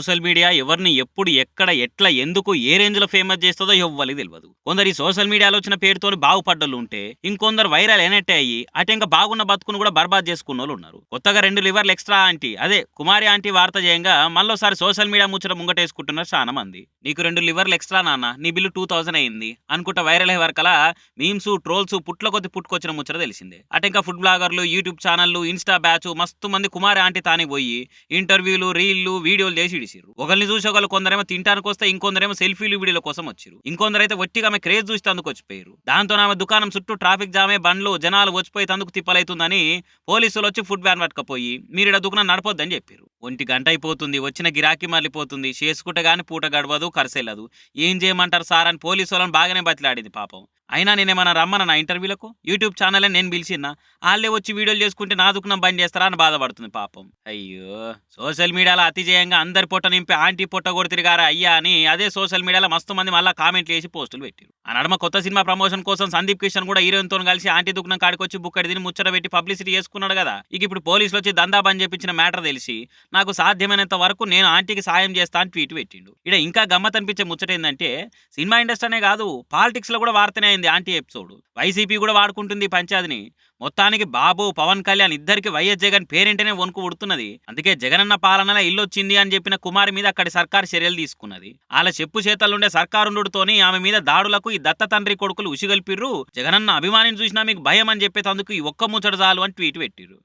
Social media ఎవరిని ఎప్పుడు ఎక్కడ ఎట్లా ఎందుకు ఏ రేంజ్ లో ఫేమస్ చేస్తుందో ఎవ్వరికి తెలియదు. కొందరు ఈ సోషల్ మీడియాలో వచ్చిన పేరుతోని బాగుపడ్డోళ్ళు ఉంటే ఇంకొందరు వైరల్ అయినట్టే అయ్యి అటు ఇంకా బాగున్న బతుకును కూడా బర్బాద్ చేసుకున్న వాళ్ళు ఉన్నారు. కొత్తగా 2 లివర్లు ఎక్స్ట్రా ఆంటీ అదే కుమారి ఆంటీ వార్త చేయంగా మళ్ళీసారి సోషల్ మీడియా ముచ్చట ముంగటేసుకుంటున్నారు చాలా మంది. నీకు 2 లివర్లు ఎక్స్ట్రా నాన్న, నీ బిల్లు 2000 అయింది అనుకుంటా వైరల్ అయ్యే వరకలా మీమ్స్ ట్రోల్స్ పుట్ల కొద్ది పుట్టుకొచ్చిన ముచ్చట తెలిసిందే. అటు ఇంకా ఫుడ్ బ్లాగర్లు, యూట్యూబ్ ఛానళ్లు, ఇన్స్టా బ్యాచ్ మస్తు మంది కుమారి ఆంటీ తానికి పోయి ఇంటర్వ్యూలు, రీళ్లు, వీడియోలు చేసి ఇడిసిరు. ఒకరిని చూసి ఒకళ్ళు కొందరేమో తింటానికి వస్తే ఇంకొందరేమో సెల్ఫీలు, వీడియోల కోసం వచ్చిరు. ఇంకొందరైతే వట్టిగా ఆమె క్రేజ్ చూస్తే అందుకు వచ్చిపోయారు. దాంతో ఆమె దుకాణం చుట్టూ ట్రాఫిక్ జామే, బండ్లు జనాలు వచ్చిపోయి తందుకు తిప్పలైతుందని పోలీసులు వచ్చి ఫుడ్ వ్యాన్ పట్టుకపోయి మీరు దుకాణం నడపొద్దని చెప్పారు. 1 గంట అయిపోతుంది, వచ్చిన గిరాకీ మళ్ళీపోతుంది, చేసుకుంటే గానీ పూట గడవదు, ఖర్చెల్లదు. ఏం చేయమంటారు సార్ అని పోలీసు వాళ్ళని బాగానే బతిలాడింది పాపం. అయినా నేనేమన్నా రమ్మన్నా నా ఇంటర్వ్యూలకు? యూట్యూబ్ ఛానల్ నేను పిలిచిన్నా, వాళ్ళే వచ్చి వీడియోలు చేసుకుంటే నా దుకాణం బంద్ చేస్తారా అని బాధపడుతుంది పాపం. అయ్యో, సోషల్ మీడియాలో అతిజయంగా అందరి పొట్ట నింపి ఆంటీ పొట్ట కొడుతిరిగారా అయ్యా అని అదే సోషల్ మీడియాలో మస్తు మంది మళ్ళీ కామెంట్లు వేసి పోస్టులు పెట్టారు. ఆ నడమ కొత్త సినిమా ప్రమోషన్ కోసం సందీప్ కిషన్ కూడా హీరోయిన్తో కలిసి ఆంటీ దుకాణం కాడికొచ్చి బుక్కడి తిని ముచ్చట పెట్టి పబ్లిసిటీ చేసుకున్నాడు కదా. ఇక ఇప్పుడు పోలీసులు వచ్చి దందా బంద్ చేపించిన మ్యాటర్ తెలిసి నాకు సాధ్యమైనంత వరకు నేను ఆంటీకి సాయం చేస్తా అని ట్వీట్ పెట్టిండు. ఇక్కడ ఇంకా గమ్మత్ అనిపించే ముచ్చట ఏంటంటే సినిమా ఇండస్ట్రీనే కాదు, పాలిటిక్స్ లో కూడా వార్తనే అయింది ఆంటీ ఎపిసోడ్. వైసీపీ కూడా వాడుకుంటుంది పంచాయతీని. మొత్తానికి బాబు, పవన్ కళ్యాణ్ ఇద్దరికి వైఎస్ జగన్ పేరేంటనే వణుకు ఉడుతున్నది. అందుకే జగనన్న పాలనలో ఇల్లు వచ్చింది అని చెప్పిన కుమారి మీద అక్కడి సర్కారు చర్యలు తీసుకున్నది. వాళ్ళ చెప్పు చేతలుండే సర్కారుండుతోని ఆమె మీద దాడులకు ఈ దత్త తండ్రి కొడుకులు ఉసిగల్పిర్రు. జగనన్న అభిమానిని చూసినా మీకు భయం అని చెప్పేందుకు ఈ ఒక్క ముచ్చట చాలు అని ట్వీట్ పెట్టిర్రు.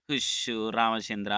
రామచంద్ర,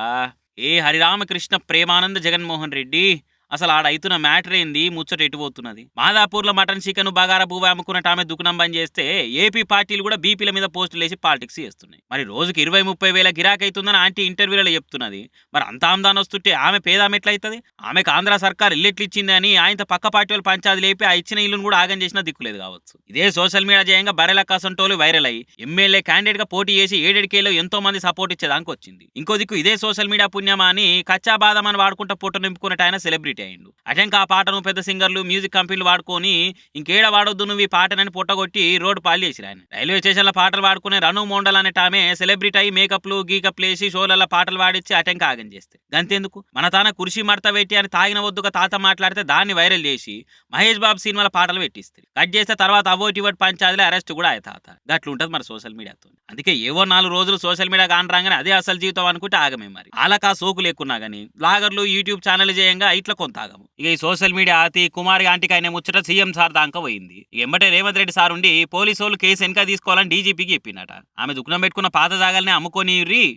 ఏ హరిరామకృష్ణ ప్రేమానంద జగన్మోహన్ రెడ్డి, అసలు ఆడైతున్న మ్యాటర్ ఏంది, ముచ్చట ఎటుపోతున్నది? మాదాపూర్లో మటన్ చికెన్ బగారా పువ్వు అమ్ముకున్నట్టు ఆమె దుకాణం బంద్ చేస్తే ఏపీ పార్టీలు కూడా బీపీల మీద పోస్టులు వేసి పాలిటిక్స్ చేస్తున్నాయి. మరి రోజుకి 20-30 వేల గిరాకీ అవుతుందని ఆంటీ ఇంటర్వ్యూలలో చెప్తున్నది. మరి అంత ఆమ్దాన్ వస్తుంటే ఆమె పేదామె ఎట్లయితుంది? ఆమెకు ఆంధ్ర సర్కార్ ఇల్లు ఎట్లిచ్చింది అని ఆయనతో పక్క పార్టీ వాళ్ళు పంచాయతీ లేపి ఆ ఇచ్చిన ఇల్లును కూడా ఆగం చేసినా దిక్కులేదు కావచ్చు. ఇదే సోషల్ మీడియా చేయంగా బరెల కాసంటోలు వైరల్ అయ్యి ఎమ్మెల్యే క్యాండిడేట్ గా పోటీ చేసి 7 ఎంతో మంది సపోర్ట్ ఇచ్చేదానికి వచ్చింది. ఇంకో దిక్కు ఇదే సోషల్ మీడియా పుణ్యమా అని కచ్చా బాదం అని వాడుకుంటా పొట్టు నింపుకున్నట్టు ఆయన సెలబ్రిటీ అయ్యిండు. అటెంకా ఆ పాటను పెద్ద సింగర్లు, మ్యూజిక్ కంపెనీలు వాడుకొని ఇంకేడ వాడొద్దు నువ్వు ఈ పాటనని పొట్టగొట్టి రోడ్డు పాలు చేసిరు ఆయన. రైల్వే స్టేషన్ల పాటలు వాడుకునే రను మోండల్ అనేట ఆమె సెలబ్రిటీ అయ్యి మేకప్లు గీకప్లు వేసి షోలలో పాటలు పాడించి అటెంకా ఆగం చేస్తే గంతెందుకు మన తాన కుర్చీ మడత పెట్టి అని తాగిన వద్దుగా తాత మాట్లాడితే దాన్ని వైరల్ చేసి మహేష్ బాబు సినిమాల పాటలు పెట్టిస్తారు. కట్ చేస్తే తర్వాత అవోటి పంచాయతీలో అరెస్ట్ కూడా అయ్యే తాత. గట్లుంటది మరి సోషల్ మీడియాతో. అందుకే ఏవో 4 రోజులు సోషల్ మీడియా కానరాగానే అదే అసలు జీవితం అనుకుంటే ఆగమే. మరి ఆలకా సోకు లేకున్నా గానీ బ్లాగర్లు, యూట్యూబ్ ఛానల్ చేయంగా ఇట్లా కొంత ఆగము. ఇక ఈ సోషల్ మీడియా ఆతి కుమారి ఆంటీకి అయిన ముచ్చట సీఎం సార్ దాకా పోయింది. ఎంబటే రేవంత్ రెడ్డి సార్ ఉండి పోలీసు వాళ్ళు కేసు వెనక తీసుకోవాలని డీజీపీకి చెప్పినట. ఆమె దుకాణం పెట్టుకున్న పాత జాగాలనే అమ్ముకొని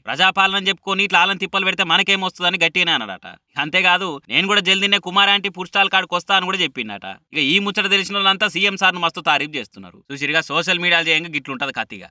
ప్రజాపాలన చెప్పుకొని ఇట్లా ఆలను తిప్పలు పెడితే మనకేమొస్తుందని గట్టిగానే అన్నాడట. అంతేకాదు నేను కూడా జల్దీనే కుమారి ఆంటీ పుష్టాల కాడికి వస్తా అని కూడా చెప్పిండట. ఇక ఈ ముచ్చట తెలిసిన వాళ్ళంతా సీఎం సార్ను మస్తు తారీఫ్ చేస్తున్నారు. చూసిరిగా సోషల్ మీడియా చేయంగా గిట్లుంటది కత్తిగా.